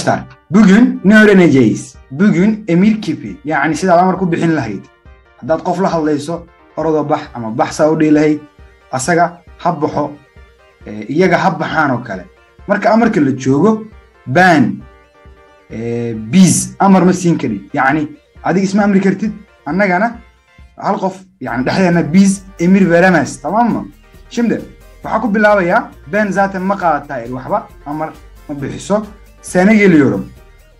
Arkadaşlar bugün ne öğreneceğiz? Bugün emir kipi yani sida amar ku bixin lahayd. Haddaad qof la hadlayso orada bax ama baxsa u dhii lahayd asaga ha baxo iyaga ha baxaan oo kale. Marka amarka la joogo ban biz amar ma siin karin. Yani adig isma amri kartid annagana hal qof yani dhexdeena biz emir veremez, tamam mı? Şimdi waxaa ku bilaabaya ben zaten ma qaadataa waxba amar ma bixiso. Sana geliyorum.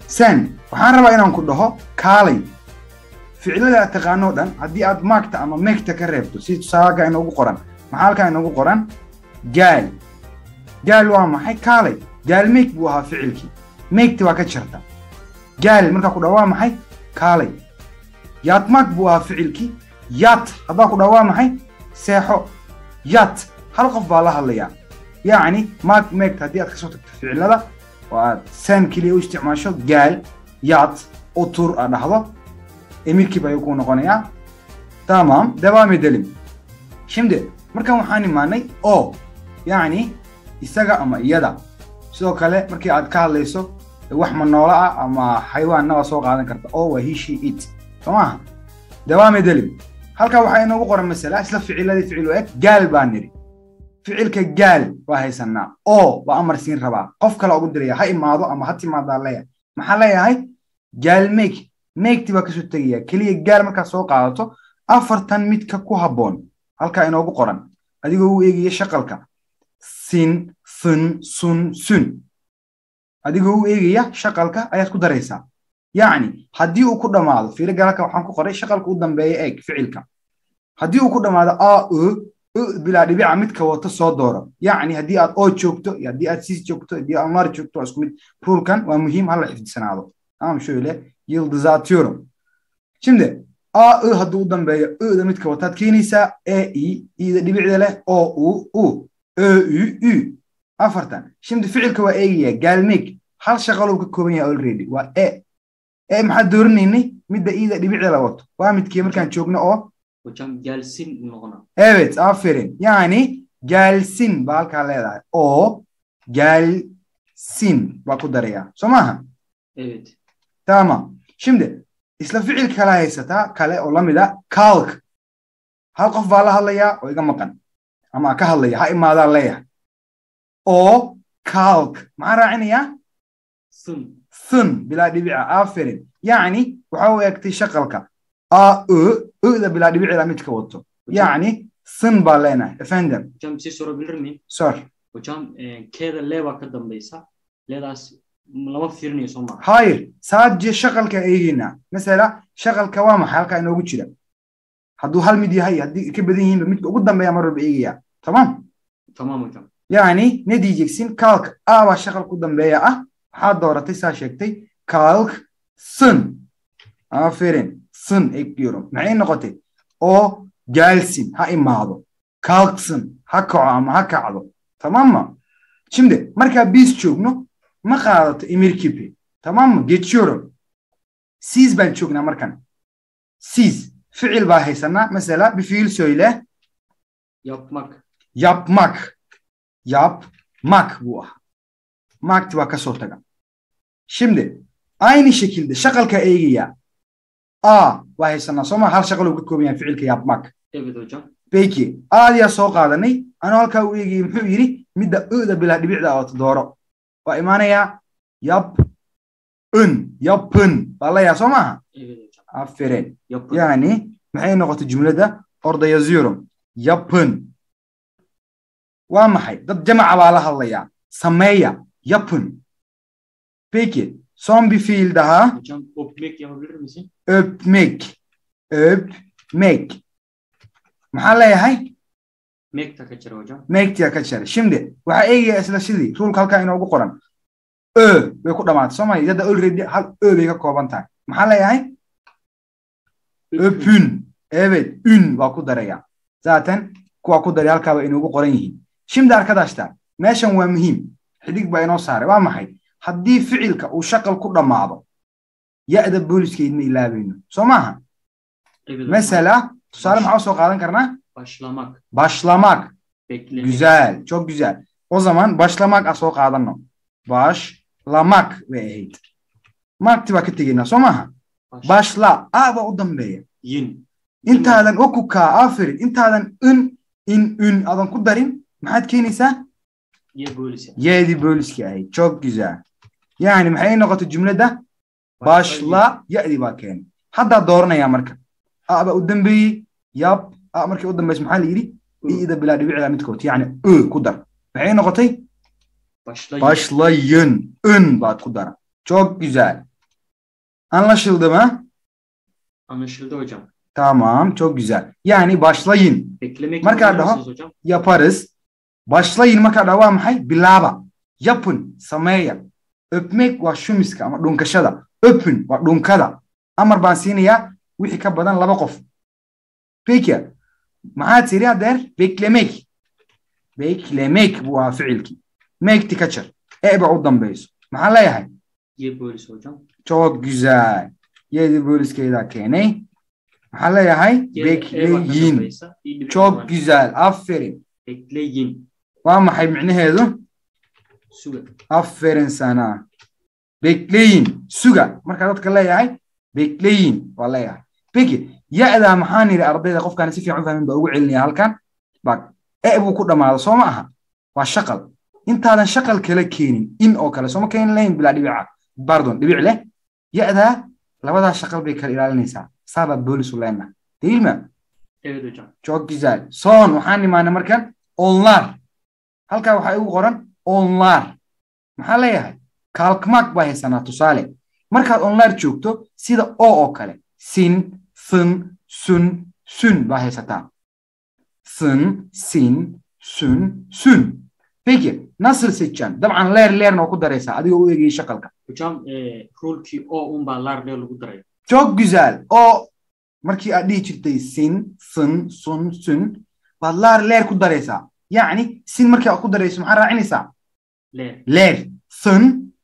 Sen waxaan rabaa inaan ku dhaho kaalay. Ficilada taqaano dhan haddii aad maagta ama meegta ka reebto si tusaalaha inoogu qoran. Maxaa halkaa inoogu qoran? Gaal. Gaal waa maxay? Kaalay. Gaal meeg buu ahaa ficilkii. Meegti waa ka jirta. Gaal markaa ku dhaho waa maxay? Kaalay. Yatmak buu ahaa ficilkii. Yat haddaa ku dhaho waa maxay? Seexo. Yat hal qof baa la hadlayaa. Yacni maag meegta haddii aad ka soo tagto ficilada sen keliya u isticmaasho gaal yat otur dhahdo emirkii baa ku noqonaya. Tamam, devam edelim. Şimdi markaan waxaan imaanay o yani isaga ama iyada. Sidoo kale markii aad ka hadlayso wax ma noola ah ama xayawaanna waa soo qaadan karta o waa he she it. Tamam, devam edelim. Halka waxaa inoogu qoran mesela isla ficiladii ficil u eg gaal baan niri. ficilka gaal waa haysanaa oo waa amar siin rabaa qof kale ugu diraya ha imaado ama ha timaada leeyahay. maxaa leeyahay? gaal meegti baa kasoo tegaya keliya gaal markaa soo qaadato afartan midka ku habboon halkaa inoogu qoran adigoo u eegaya shaqalka sin sun sun sun adigoo u eegaya shaqalka ayaad ku daraysaa. yacni haddii uu ku dhammaado fiiro galka waxaan ku qoray shaqalka u dambeeya eeg ficilka haddii uu ku dhammaado bilaa dhibica midka wata soo dooro. yacni haddii aad oo joogto iyo haddii aad siis joogto haddii aad mar joogto waa isku mid. rulkan waa muhiim hala xifdisanaado. tamam şöyle yıldızatıyorum. Şimdi hadduu u dambeeyo da midka wataad keenaysaa ida dhibicda leh u afartan. Şimdi ficilka waa eegaya gaalmeeg hal shaqaluu ka kooban yahay already waa maxaad doorinaynay midda ida dhibicda la wato waa midkii markaan joogno oo hocam gelsin noqona. Evet, aferin. Yani gelsin baa halkaa leedahay. O gelsin baa ku daraya. Soo maaha? Evet. Tamam. Şimdi isla ficil kale haysataa kale oo lamida kalk. Hal qof baa la hadlayaa oo iga maqan ama ka hadlaya ha imaadaa leeyahay. O kalk maxaa raacinayaa? Sun bilaa dhibica. aferin. Yani waxa u egtay shaqalka da bilaa dhibicda midka wato. Yani sın baa leenahay. Efendim? Hocam bir şey sorabilir miyim? Sor. Hocam K'da L baa ka dambaysa. L'daas lama fiirinayo soo maaha. Hayır. Sadece shaqalka eegayna. Mesela shaqalka waa maxay halkaa inoogu jira. Hadduu hal mid yahay haddii ka badan yihiin midka ugu dambeeya mar walba eegaya. Tamam? Tamam hocam. Yani ne diyeceksin? Kalk. Baa shaqal ku dambeeya ah. Waxaad dooratay saa sheegtay. Kalk sın. Aferin. Sın ekliyorum. Maxay noqotay? O gelsin ha imaado. Kalksın ha kaco ama ha kacdo. Tamam mı? Şimdi markaa biz joogno ma qaadato emir kipi. Tamam mı? Geçiyorum. Siz baan joognaa markan. Siz ficil baa haysanaa. Mesela bir fiil söyle. Yapmak. Yapmak bu ah. Maagti waa ka soo taga. Şimdi aynı şekilde shaqalka eegaya. waa haysanaa soo ma hal shaqal uu ka kooban yahay ficilka yapmak. Evet hocam. Peki aadiyaa soo qaadanay anoo halkaa u eegayay muxuu yidhi midda da bilaa dhibicda wato dooro waa imaanayaa yapın baa layaa soo maaha? Evet hocam. aferin. Yapın. Yani maxay noqotay jumlada orada yazıyorum yapın waa maxay dad jamaca baa la hadlayaa sameeya yapın. Peki son bir fiil daha. Hocam öpmek yapabilir misin? Öpmek. Maxaa leeyahay? Meegta ka jira hocam. Meegtiya ka jira. Şimdi waxaa eegaya isla sidii rulka halkaa inoogu qoran way ku dhamaatay soo maaha yadda already hal bay ka kooban tahay. maxaa leeyahay? Öpün. Evet, ün baa ku daraya. Zaten kuwa ku daraya halkaa bay inoogu qoran yihiin. Şimdi arkadaşlar meeshan waa muhiim xidig baa inoo saaray waa maxay? haddii ficilka uu shaqal ku dhammaado ya-da booliska idma ilaabayno soo maaha? Evet. Mesela tusaale maxaa soo qaadan karnaa? Başlamak. Beklemek. Güzel, çok güzel. O zaman başlamak soo qaadano. lamak bay ahayd maagti baa ka tegaynaa soo maaha bashla a baa u dambeeya yin intaadan okukaa afirin intaadan in aadan ku darin maxaad keenaysaa ye booliska yeedii booliskii ahayd çok güzel yani maxay noqotay jumladda bashla ya'dii baa keenay haddaa dooranayaa marka a baa u dambeeyey yab a markii u dambaysa maxaa la yidhi i'da bilaa dhibicda midkood yani ku dar maxay noqotay başlayın baad ku dara çok güzel anlaşıldı mı? Anlaşıldı hocam. Tamam, çok güzel. Yani başlayın. Beklemek marka daha hocam. Yaparız. Başlayın marka daha waa maxay? Bilaaba. Yapın, sameeya. Öpmek waa shumiska ama dhunkashada. Öpün waa dhunkada. Amar baan siinayaa wixii ka badan 2 qof. Peki. Maxaad tiri adeer? Beklemek. Beklemek bu waa ficilki. Mekti kaçır. Baa u dambayso. Maxaa leeyahay? Ye bolis hocam. Çok güzel. Yedi booliskeyda keenay. Maxaa leeyahay? Bekleyin. Çok güzel. Aferin. Bekleyin. Waa maxay micnaheedu? Suga. Aferin sana. Bekleyin. Suga. Marka dadka leeyahay bekleyin waa leeyahay. Peki ya'da maxaan yiri ardayda qofkaan si fiican u fahmin baa ugu celinaya halkan. Bak buu ku dhamaado soo ma aha. Waa shaqal. intaadan shaqal kala keenin in oo kale soo ma keenin lahayn bilaa dhibica. Pardon, dhibic leh. Ya'da labadaa shaqal bay kala ilaalinaysaa. Saaba boolis u leenahay. Değil mi? Evet hocam. Çok güzel. Son waxaan imaanay markan onlar. Halkaa waxaa igu qoran onlar. Maxaa leeyahay? Kalkmak baa haysanaa tusaale. Markaad onlar joogto sida oo kale. Sin, sın, sün, sün baa haysataa. Sın, sin, sün, sün. Peki nasıl seçeceksin? Dabcan leerna oo ku daraysaa adiga u eegay shaqalka. Hocam rulkii o baa leer lagu daray. Çok güzel. O markii aad dhihi jirtay sin, sın, sun, sün baad leer ku daraysaa. Yani sin markii aad ku darayso maxaa raacinaysaa? Leer. Sın.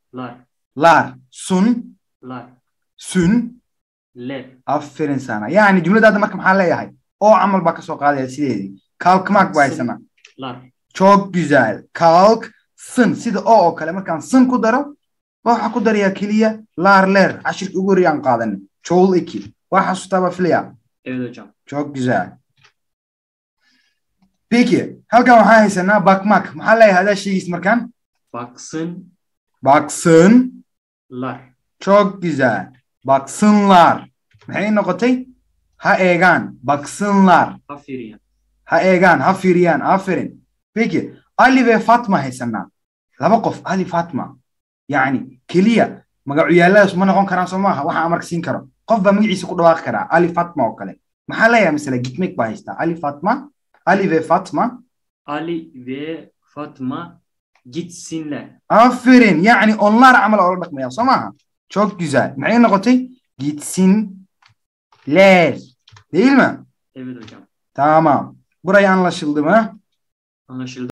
Lar. Sun. Sün. Leer. Aferin sana. Yani cümladaada marka maxaa leeyahay? O camal baa ka soo qaadaya sideedii. Kalkmak baa haysana. Çok güzel. Kalksın. Sida o kale markaan sın ku daro waxaa ku darayaa keliya leer. Cashirka ugu horreeyaan qaadanay. Çoğul 2. Waa xasuustaa baa filaya. Evet hocam. Çok güzel. Peki halkan waxaa haysanaa bakmak. Maxaa leeyahay hadaa sheegis markaan? Baksın. Baksınlar. Çok güzel. Baksınlar. Maxay noqotay? Ha eegaan. Baksınlar. Ha eegaan. Ha fiiriyaan. Aferin. Peki Ali ve Fatma haysanaa. 2 qof Ali Fatma. Yani keliya magacyaaladaas ma noqon karaan soo maaha waxa amarka siin karo. Qof baa magaciisa ku dhawaaqi karaa Ali Fatma oo kale. Maxaa leeyahay mesela gitmek baa haystaa. Ali ve Fatma gitsinler. Aferin. Yani onlar camal oola dhaqmaya soo maaha. Çok güzel. Maxay noqotay? Gitsinler. Değil mi? Evet hocam. Tamam. Burayı anlaşıldı mı? Anlaşıldı.